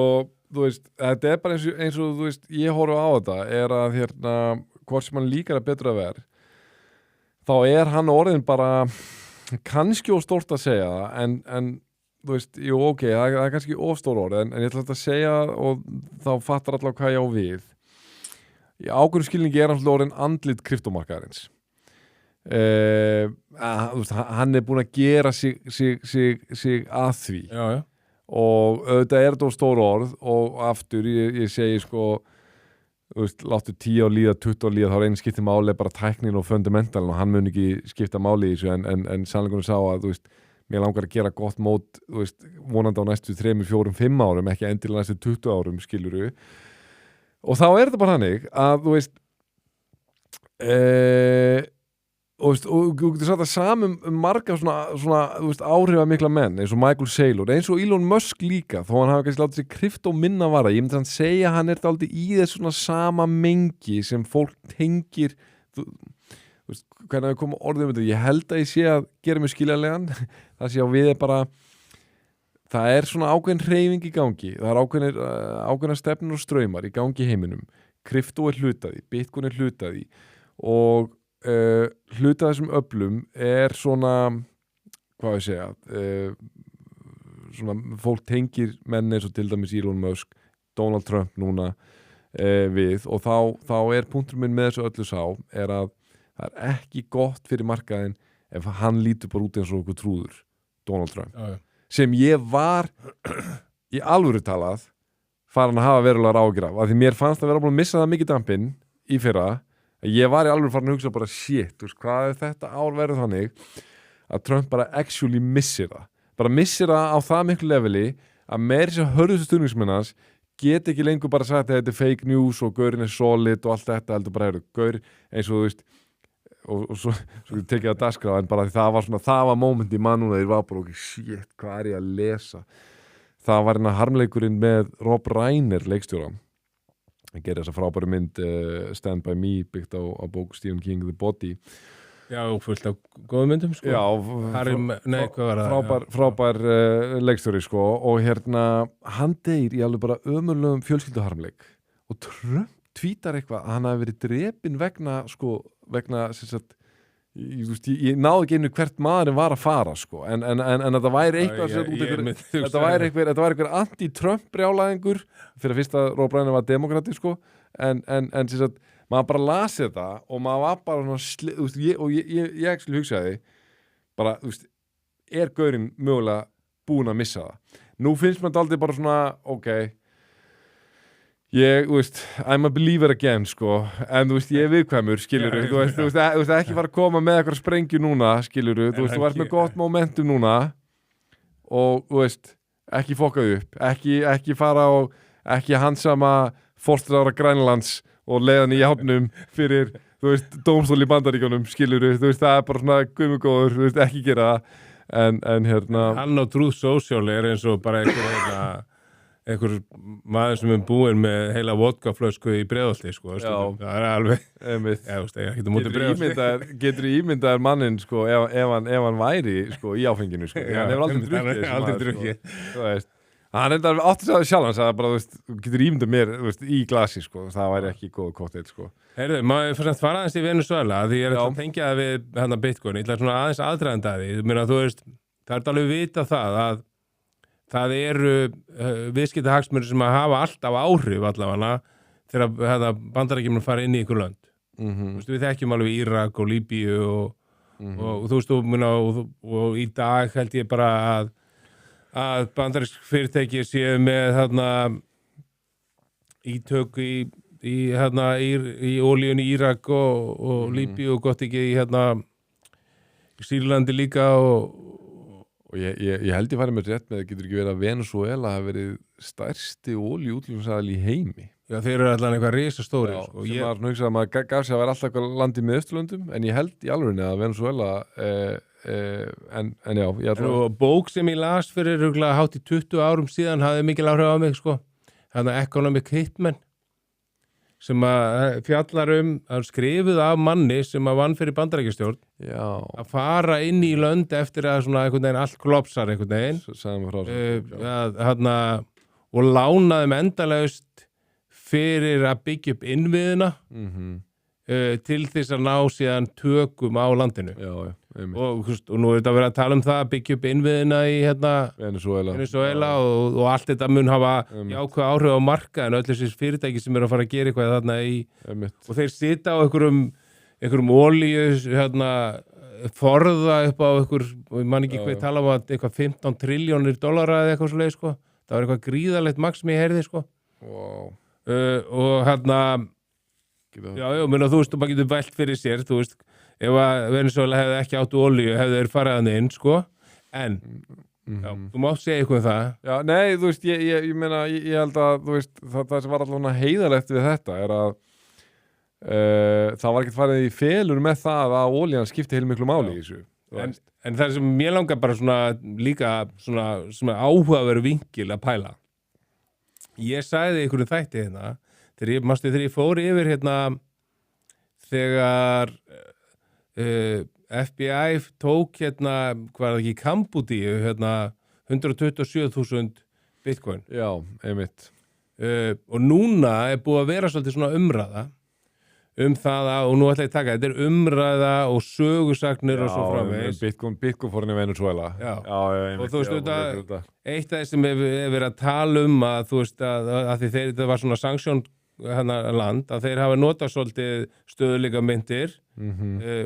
þú veist, þetta bara eins og þú veist, ég horfa á þetta, að hérna, hvort sem hann líkar að betra að vera, þá hann orðin bara kannski of stórt að segja það, en þú veist, jú, ok, það kannski of stór orð, en ég ætla þetta að segja og þá fattar allavega hvað ég á við. Í ákveðnum skilningi hann orðin andlit kryptomarkaðarins hann búinn að gera sig að því og auðvitað þetta stór orð og aftur ég segi sko láttu 10 ár líða, 20 ár líða þá einu skipti máli bara tæknin og fundamentalin og hann mun ekki skipta máli í þessu en sannleikunum sá að þú veist mér langar að gera gott mót þú veist, vonandi á næstu 3, 4, 5 árum ekki endilega næstu 20 árum skiluru og þá þetta bara hannig að þú veist og þú getur sagt að samum marga svona þú veist, áhrifamikla menn eins og Michael Saylor, eins og Elon Musk líka þó hann hafi kannski látið sig krypto minna vara ég myndi hann segja hann dálítið í þessu svona sama mengi sem fólk tengir þú veist, hvernig við komum orðið um þetta ég held að ég sé að gera mig skiljanlegan það sé að við bara það svona ákveðin hreyfing í gangi það ákveðina stefnur og straumar í gangi í heiminum krypto hlutaði, Bitcoin hlutaði og hluta þessum öflum svona hvað ég segja svona fólk tengir menn eins og til dæmis Elon Musk Donald Trump núna við og þá punktur minn með þessu öllu sá að það ekki gott fyrir markaðin ef hann lítur bara út eins og okkur trúður Donald Trump sem ég var í alvöru talað farin að hafa verulega áhyggjur af því mér fannst að vera búin að missa það mikið dampinn í fyrra ég var í alvöru farin að hugsa bara shit, þú veist, hvað þetta ár verður þannig að Trump bara actually missir það á það miklu leveli að meiri sem hörðustu stuðningsmennans get ekki lengur bara sagt að þetta fake news og gaurin solid og allt þetta heldur bara gaur eins og þú veist og svo tekið að dagskrá en bara því það var moment í mannum þegar ég var bara shit, hvað ég að lesa það var harmleikurinn með Rob Reiner leikstjóra að gera þessa frábæru mynd Stand By Me byggt á bók Stephen King The Body. Já, fullt af góðum myndum, sko. Já, hvað var það? frábær leikstjóri, sko, og hann deyr í alveg bara ömurlegum fjölskylduharmleik og Trump tvítar eitthvað að hann hafi verið drepinn vegna sem sagt, ég náði ekki einu hvert maðurinn var að fara, sko, en þetta væri eitthvað þetta væri einhver anti-Trump brjálæðingur fyrir að fyrsta Rob Reiner var demokrati, sko, en sem sagt, maður bara lasi þetta og maður var bara svona, ég hugsaði bara, er gaurinn mögulega búin að missa það? Nú finnst mér þetta aldrei bara svona, ok, I'm a believer again, sko, en ég er viðkvæmur, skilurðu, þú veist ekki fara að koma með eitthvað sprengju núna, skilurðu, þú ert með gott momentum núna og, ekki fokkað upp, ekki fara á, ekki hansama fórstöðara Grænlands og leiðan í járnum fyrir, dómstól í Bandaríkjunum, skilurðu, það er bara svona guðmugóður, ekki gera það, en Hann á Truth Social er eins og bara einhver maður sem er búinn með heila vodkaflösku í Breiðholti, sko, það er alveg getur ímyndaðar mannin, sko, ef hann væri, sko, í áfenginu, sko, hann hefur aldrei drukkið, sko, hann er átti að sjálf hann sagði bara, getur ímyndað mér, í glasi, sko, það væri ekki góð kokteil, sko. Heyrðu, maður fyrst fara aðeins í Venezuela, því ég er að tengja það við Bitcoin, ég ætla svona aðeins aðdraganda því, það er alveg vita það það eru viðskiptahagsmunir sem að hafa alltaf áhrif allavega þegar Bandaríkjunum fara inn í einhver lönd. Við þekkjum alveg Írak og Líbíu og í dag held ég bara að bandarísk fyrirtæki séu með ítök í olíunni í Írak og Líbíu og gott ekki í Sýrlandi líka og ég held ég farið með rétt með að getur ekki verið að Venezuela hafi verið stærsti olíuútflutningsaðili í heimi. Já, þeir eru allan eitthvað risastóri. Já, sko. Sem maður hugsaði að maður gaf sér að vera alltaf landi með Austurlöndum, en ég held í alvörinni að Venezuela en já. Og bók sem ég las fyrir hátt í 20 árum síðan hafði mikil áhrif á mig, sko. Economic Hitman sem að fjallar skrifuð af manni sem að vann fyrir Bandaríkjastjórn að fara inn í lönd eftir að svona einhvern veginn allt klopsar einhvern veginn og lána þeim endalaust fyrir að byggja upp innviðina til þess að ná síðan tökum á landinu og nú er þetta verið að tala um það að byggja upp innviðina í Venezuela og allt þetta mun hafa jákvæð áhrif á markaðin öll þessi fyrirtæki sem eru að fara að gera eitthvað þarna og þeir sita á einhverjum olíu forða upp á mann ekki hvað tala um að eitthvað 15 triljónir dollara eða eitthvað svoleið, sko. Það var eitthvað gríðalegt magn sem ég heyrði, sko. Og þú veist, maður getur velt fyrir sér, þú veist, ef að Venezuela hefði ekki áttu olíu, hefði þeir farið hann inn, sko, en þú mátt segja eitthvað um það. Já, nei, þú veist, ég meina, ég held að, þú veist, það sem var allavega heiðalegt við þetta er að það var ekkert farið í felur með það að olían skipti heilmiklu máli í þessu. En það sem mér langar bara svona líka svona áhugaveru vinkil að pæla. Ég sagði einhverjum þætti þegar ég fór yfir þegar FBI tók hvað er ekki, Kambodíu 127.000 bitcoin. Já, einmitt. Og núna er búið að vera svolítið svona umræða það og nú ætla ég að taka, þetta er umræða og sögusagnir og svo framvegis. Bitcoin fór inn í Venezuela. Já, og þú veist þetta, eitt af þeir sem hefur verið að tala að þú veist að því þetta var svona sanksjón land, að þeir hafa notað svolítið stöðuleika myndir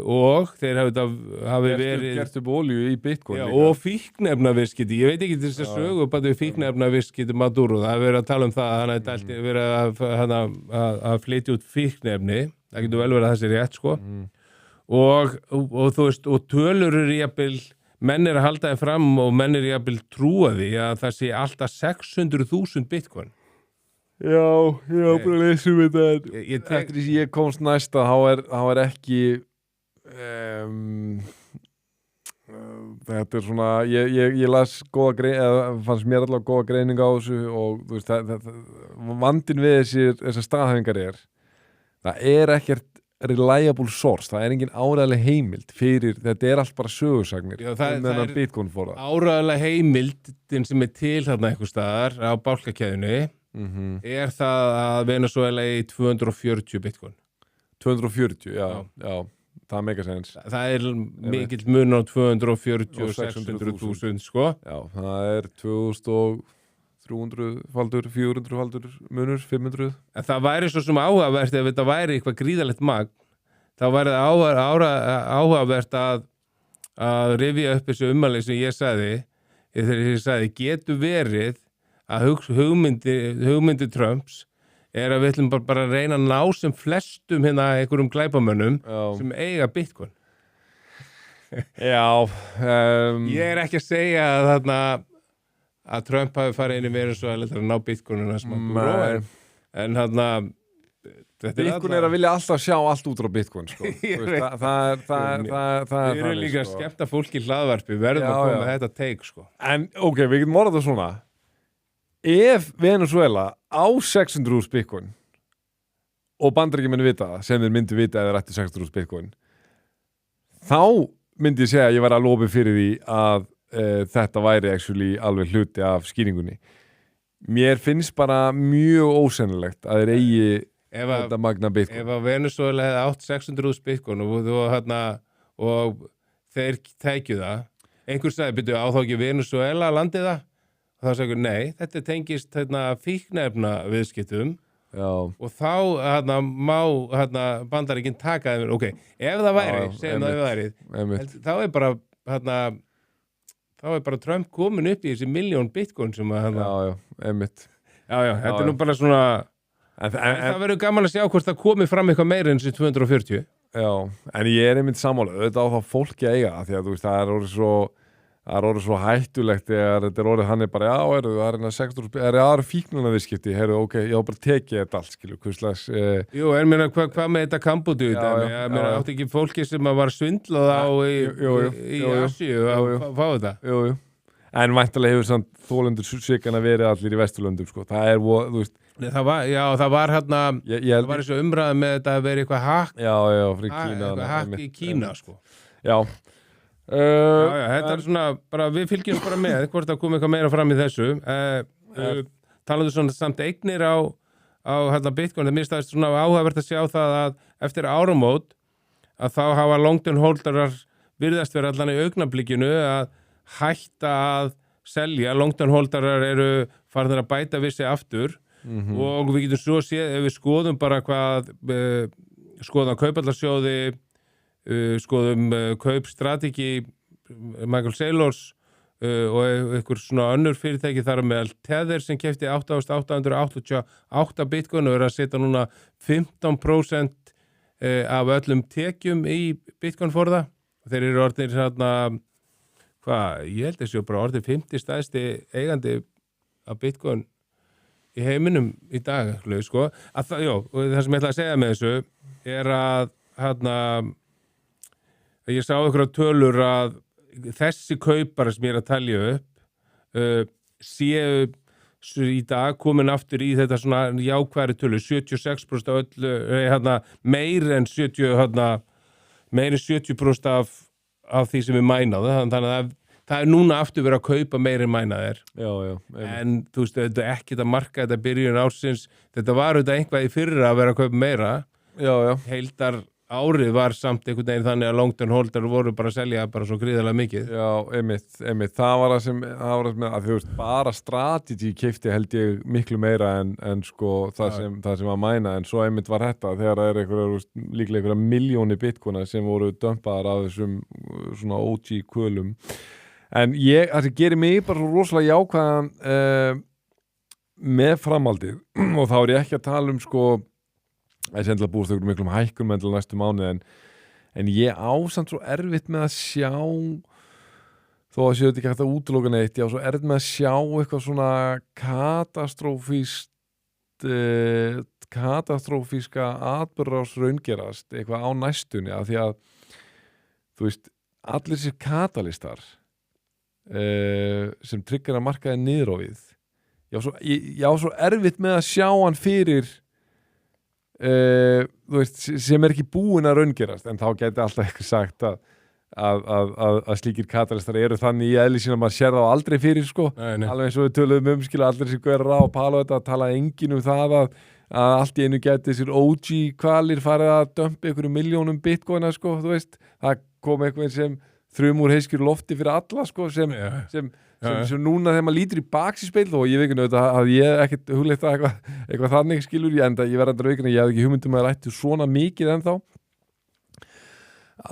og þeir hafi verið gert upp olíu í Bitcoin. Já, og fíknefnaviskiti, ég veit ekki til þess að sögu bara við fíknefnaviskiti Maduro, það hefur verið að tala um það, hann hefði verið að flytja út fíknefni, það getur vel verið að það sé rétt, sko, og þú veist, og tölur eru jafnvel, menn er að halda þeim fram og menn er jafnvel trúa því að það sé alltaf 600.000 bitcoin. Já, bara lesum við þetta. Eftir því ég komst næsta, þá er ekki þetta svona ég las fannst mér allavega góða greining á þessu og þú veist, vandinn við þessar staðhæfingar það ekkert reliable source, það engin áræðileg heimild fyrir, þetta allt bara sögursagnir það Bitcoin fóra. Áræðileg heimildin sem til þarna einhver staðar á bálkakeðjunni það að Venezuela í 240 Bitcoin 240, já það meikar sens. Það mikill mun á 240 og 600.000 sko. Já, það 2300 faldur, 400 faldur munur, 500. En það væri svo sem áhugavert ef þetta væri eitthvað gríðalegt magn, þá væri það áhugavert að rifja upp þessu ummæli sem ég sagði, þegar ég sagði getur verið að hugmyndi Trumps að við ætlum bara að reyna að ná sem flestum einhverjum glæpamönnum sem eiga Bitcoin. Já. Ég ekki að segja að Trump hafi farið inn í Venezuela til að ná Bitcoinuna sem að búið. En Bitcoin að vilja alltaf sjá allt út frá Bitcoin, sko. Það við erum líka að skemmta fólki í hlaðvarpi, verðum að koma með þetta take, sko. En, ok, við getum orðað það svona. Ef Venezuela á 600.000 Bitcoin og Bandaríkjamenn vita það, sem þeir myndi vita eða ætti 600.000 Bitcoin, þá myndi ég segja að ég væri að lofi fyrir því að þetta væri actually alveg hluti af skýringunni. Mér finnst bara mjög ósennilegt að þeir eigi þetta magna Bitcoin. Ef að Venezuela hefði átt 600.000 Bitcoin og þeir tækju það, einhver sagði, byrju, á þá ekki Venezuela landið það? Og þá sagði, nei, þetta tengist fíknefna viðskiptum og þá má Bandaríkin taka þeim. Ok, ef það væri, segjum það væri, þá bara Trump komin upp í þessi 1.000.000 Bitcoin sem að einmitt. Já, þetta nú bara svona það verður gaman að sjá hvort það komi fram eitthvað meira en þessi 240. Já, en ég einmitt sammála, auðvitað á það fólki að eiga, því að þú veist, það orðið svo hættulegt þegar þetta orðið hann bara, það aðra fíknuna viðskipti, ok, ég á bara tekið þetta allt, skilju, hvurslags Jú, en mér hvað með þetta Kambódíu mér átti ekki fólki sem var svindlað á í Asíu að fá þetta. Jú, en væntanlega hefur samt þolendur svikana verið allir í Vesturlöndum, sko, það þú veist það var það var þessu umræða með þetta að vera eitthvað hakk í Kína, sko. Já. Þetta svona, bara, við fylgjum bara með hvort það kom eitthvað meira fram í þessu talaðu svona samt eignir á Bitcoin, það mér staðist svona áhugavert að sjá það að eftir áramót að þá hafa long-term holdarar virðast vera allan í augnablikinu að hætta að selja, long-term holdarar eru farnir að bæta við sig aftur og við getum svo séð ef við skoðum bara skoðum kaupallarsjóði skoðum kaupstrategi Michael Saylors og einhver svona önnur fyrirtæki þar með Tether sem keypti 8.888 Bitcoin og að setja núna 15% af öllum tekjum í Bitcoin forða. Þeir eru orðnir ég held þessi bara orðnir 50 stærsti eigandi af Bitcoin í heiminum í dag, sko. Og það sem ég ætla að segja með þessu að ég sá einhverja tölur að þessi kaupara sem ég að talja upp séu í dag komin aftur í þetta svona jákværi tölu 76% af öllu meir en 70% af því sem við mænaðu þannig að það núna aftur verið að kaupa meir en mænaðir en þú veist, þetta ekki að marka þetta byrjun ársins, þetta var auðvitað einhvað í fyrra að vera að kaupa meira heildar árið var samt einhvern veginn þannig að long-term holder voru bara að selja bara svo gríðarlega mikið. Já, einmitt. Það var það sem að þú veist, bara strategy keypti held ég miklu meira en sko það sem að mæna, en svo einmitt var þetta þegar það líklega einhverja milljóni bitcoina sem voru dömpaðar af þessum svona OG kvölum. En það sem gerir mig bara svo rosalega jákvæðan með framhaldið og þá ég ekki að tala sko það sendilega búist ykkur miklum hækkun með næstu mánuð en ég ásamt svo erfitt með að sjá þó að séu þetta ekki hægt að útiloka neitt ég á svo erfitt með að sjá eitthvað svona katastrófíska atburðarás raungerast eitthvað á næstunni af því að þú veist, allir sér katalistar sem tryggar að markaði niður á við. Ég á svo erfitt með að sjá hann fyrir þú veist, sem ekki búin að raungerast, en þá gæti alltaf eitthvað sagt að slíkir katalistar eru þannig í eðli sína að maður sér þá aldrei fyrir sko. Nei. Alveg eins og við töluðum skilja allir sem Guerra og Palo þetta að tala enginn það að allt í einu gæti þessir OG kvalir farið að dömpa einhverju milljónum bitcoina sko, þú veist, það kom eitthvað sem þrjumúr heiskjur lofti fyrir alla sko, sem núna þegar maður lítur í baksíspeil og ég veit ekki að ég ekkert hugleitt að eitthvað þannig skilur ég enda, ég verði að veikina, ég hef ekki hugmyndum að rættu svona mikið ennþá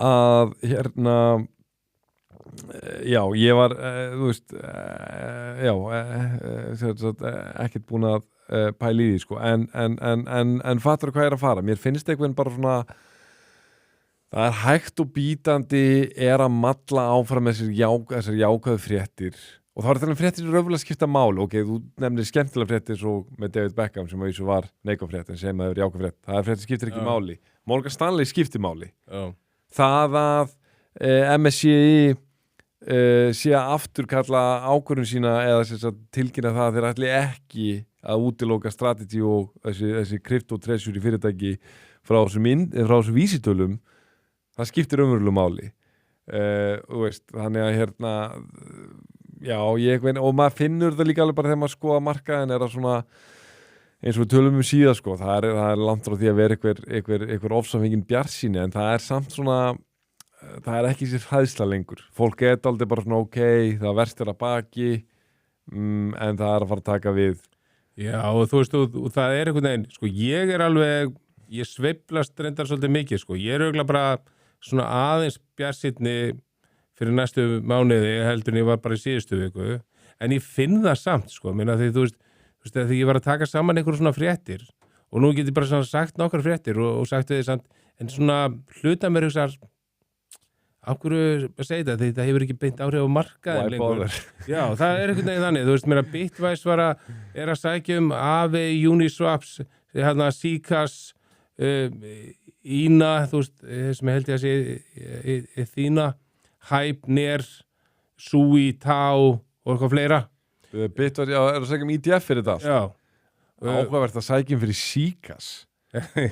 að hérna já, ég var þú veist ekkert búin að pæla í því sko, en fattur hvað að fara, mér finnst eitthvað bara svona það hægt og bítandi að malla áfram þessar jákvæðu fréttir og þá það fréttir sem röfulega skipta máli, ok, þú nefnir skemmtilega fréttir svo með David Beckham sem að þessu var neikvæð frétt en sem að það jákvæð frétt, það fréttir skiptir ekki máli Morgan Stanley skiptir máli það að MSCI sé að afturkalla ákvörðun sína eða tilkynna það að þeir ætli ekki að útiloka strategy og þessi crypto treasury fyrirtæki frá þessum vísitölum það skiptir umverulega máli þú veist, þannig að hérna já, og maður finnur það líka alveg bara þegar maður skoða markaðin að svona eins og við tölum síðan sko, það er langt frá því að vera einhver ofsamfengin bjartsýni en það er samt svona það er ekki sér hræðsla lengur fólk aldrei bara svona ok, það verst að baki en það að fara að taka við Já, og þú veist, og það einhvern veginn sko, ég sveiflast reyndar svolítið mikið, sko, ég auðvitað bara svona aðeins bjartsýnni fyrir næstu mánuði heldur en ég var bara í síðustu viku en ég finn það samt, sko, minna því þú veist, þegar ég var að taka saman einhverjum svona fréttir og nú get ég bara svona sagt nokkar fréttir og sagt við því samt, en svona hluta mér hugsar af hverju að segja þetta hefur ekki beint áhrif á markaðin lengur. Já, það einhvern veginn þannig, þú veist, mér að Bitwise er að sækja AVE, Uniswaps, Sikas, Ína, þú veist, sem ég held ég að segja Þína, Hype, Ner, Sui, Tau og eitthvað fleira. Bitwise, já, er að sækja ETF fyrir þetta? Já. Áhugavert að sækja fyrir Sikas.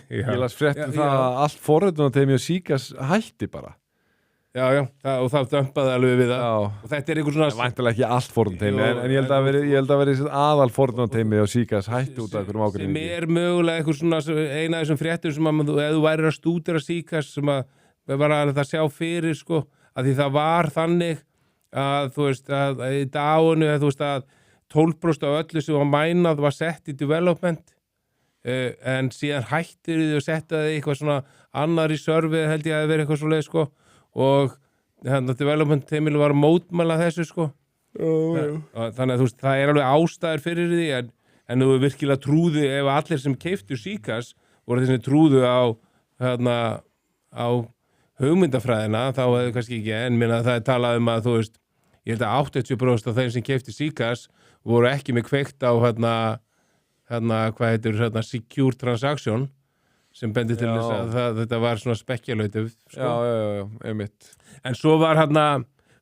Ég las fréttum það að allt forritunarteymi og Sikas hætti bara. Já, og það dömpaði alveg við það og þetta einhver svona væntanlega ekki allt forritunarteymi en ég held að veri aðal forritunarteymi og Sikas hætti út af einhverjum ákveðnum sem er mögulega einhver svona eina af þessum fréttum sem að ef þú værir að stúdera Sikas sem að var að það sjá fyrir sko, að því það var þannig að þú veist að í daginu þú veist að 12% af öllu sem var mænað var sett í development en síðan hættir þið og settaði eitthvað svona annar í servið held ég að vera eitthvað svo leið sko og development teimil var að mótmæla þessu sko þannig að þú veist það er alveg ástæður fyrir því en þú virkilega trúðu ef allir sem keiftu Sikas voru þeir sem trúðu á hugmyndafræðina þá hefðu kannski ekki en minna það er talað um að þú veist ég held að 80% af þeir sem keiftu Sikas voru ekki með kveikt á hvað heitir secure transaction sem bendi til þess að þetta var svona spekkjalautið sko. Já, einmitt. En svo var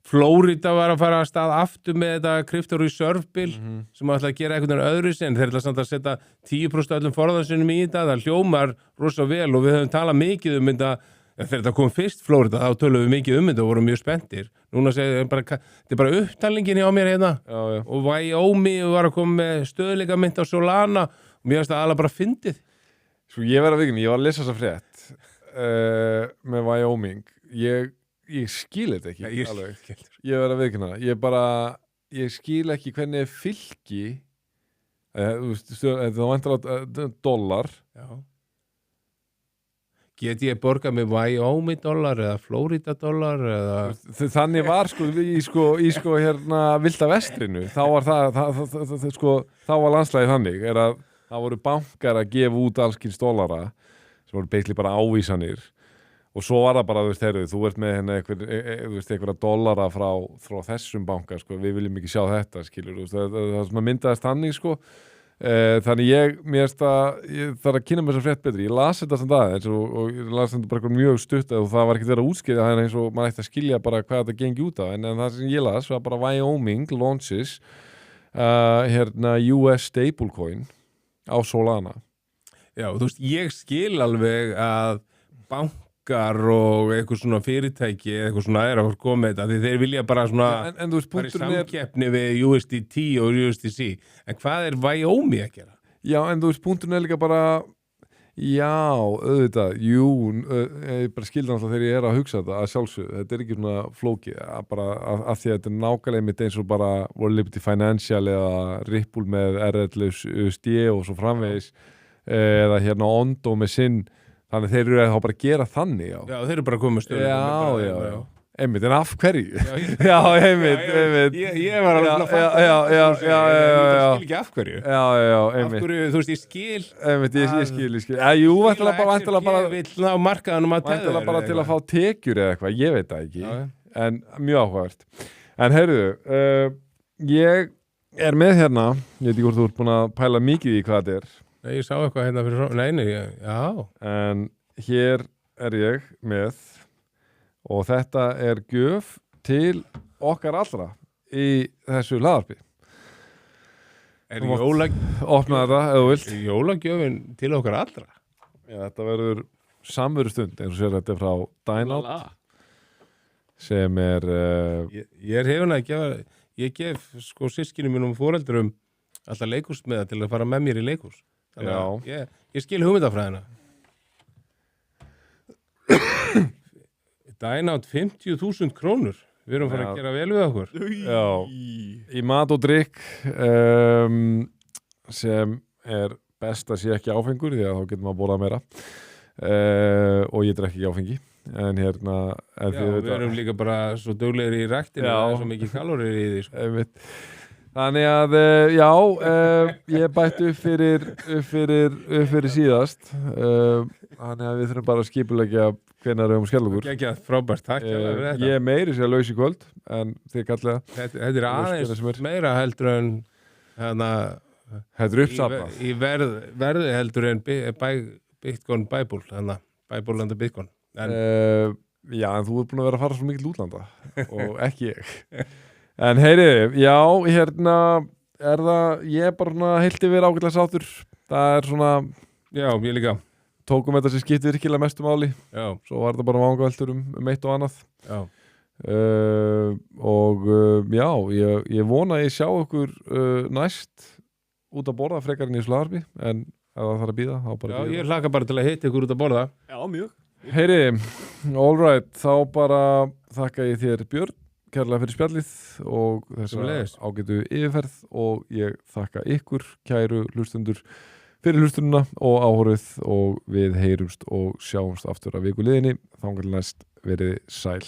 Flórida var að fara að stað aftur með þetta crypto reserve bill sem ætla að gera einhvern veginn öðru en þeir ætla samt að setja 10% öllum forðansinum í þetta, það hljómar rosa vel og við höfum talað mikið um þetta þegar þetta kom fyrst Flórida, þá tölum við mikið um þetta og vorum mjög spenntir. Núna segir þetta er bara upptalningin hjá mér hérna og Wyoming var að koma með stöðleika mynd á Solana og mér finnst það alveg bara fyndið. Sko ég verð að vikna, ég var að lesa þessa frétt með Wyoming ég skil þetta ekki ég verð að vikna, ég skil ekki hvernig fylgi það vantar á dollar get ég borgað með Wyoming dollar eða Florida dollar eða þannig var í Vilda Vestrinu þá var þá var landslægið þannig að það voru bankar að gefa út allskins dollara sem voru basically bara ávísanir og svo var það bara, þú ert með einhverja dollara frá þessum banka, við viljum ekki sjá þetta, skilur, það myndaðist þannig, Þannig mér þarf að kynna mér þess að frétt betri. Ég las þetta sem aðeins og ég las þetta bara mjög stutt og það var ekkert verið að útskýra það eins og maður ætti að skilja bara hvað þetta gengi út af en það sem ég las var bara Wyoming launches US stablecoin á Solana. Já, þú veist, ég skil alveg að bankar og eitthvað svona fyrirtæki eða eitthvað svona að koma með þetta því þeir vilja bara svona en þú veist, bara í samkeppni við USDT og USDC en hvað Wyoming að gera? Já, en þú veist, punkturinn líka bara já, auðvitað ég bara skildi náttúrulega þegar ég að hugsa þetta að sjálfsögðu, þetta ekki svona flókið bara að því að þetta nákvæmlega mitt eins og bara Liberty Financial eða Ripple með USD og svo framvegis eða Ondo með sinn þannig þeir eru þá bara að gera þannig já þeir eru bara að koma stöðu já einmitt, en af hverju? Já, einmitt ég var alveg að fatta ég skil ekki af hverju já, einmitt af hverju, þú veist, ég skil einmitt, ég skil jú, væntanlega bara vill ná markaðanum að væntanlega bara til að fá tekjur eða eitthvað, ég veit það ekki en mjög áhugavert en heyrðu, ég með ég veit ekki hvort þú ert búin að pæla mikið í hvað þetta er ég sá eitthvað hérna fyrir já en hér ég með og þetta gjöf til okkar allra í þessu hlaðarpi opna þetta ef þú vilt jólagjöfin til okkar allra já, þetta verður samverustund eins og sér þetta frá Dynout sem ég hefðin að gefa ég gef sko systkinum mínum foreldurum alltaf leikhúsmiða til að fara með mér í leikhús þannig að ég skil hugmyndafræðina Dynout 50.000 krónur við erum farið að gera vel við okkur í mat og drykk sem best að sé ekki áfengur því að þá getur maður að borða meira og ég drekki ekki áfengi en við erum líka bara svo duglegir í ræktinu það svo mikið kalorir í því sko. Þannig að ég bætti upp fyrir síðast þannig að við þurfum bara að skipuleggja hvenær við skellugur frábært, takk ég meiri sér laus í kvöld en þið kallega þetta aðeins meira heldur en þetta uppsafnað í verði heldur en Bitcoin Bible Bible and the Bitcoin já, en þú ert búin að vera að fara svo mikið útlanda og ekki ég en heyri, já, ég bara heilt yfir ágætlega sátur það svona já, ég líka tókum þetta sem skipti virkilega mestu máli já. Svo var þetta bara vangaveltur eitt og annað já. Já, ég vona að ég sjá okkur næst út að borða frekar en í Slarbi en ef það þarf að bíða þá bara já, ég hlakka bara til að hitta ykkur út að borða já, mjög heyri, all right, þá bara þakka ég þér Björn kærlega fyrir spjallið og þessa ágætu yfirferð og ég þakka ykkur kæru hlustundur fyrir hlustununa og áhorfið og við heyrumst og sjáumst aftur að viku liðinni þangað til næst verið sæl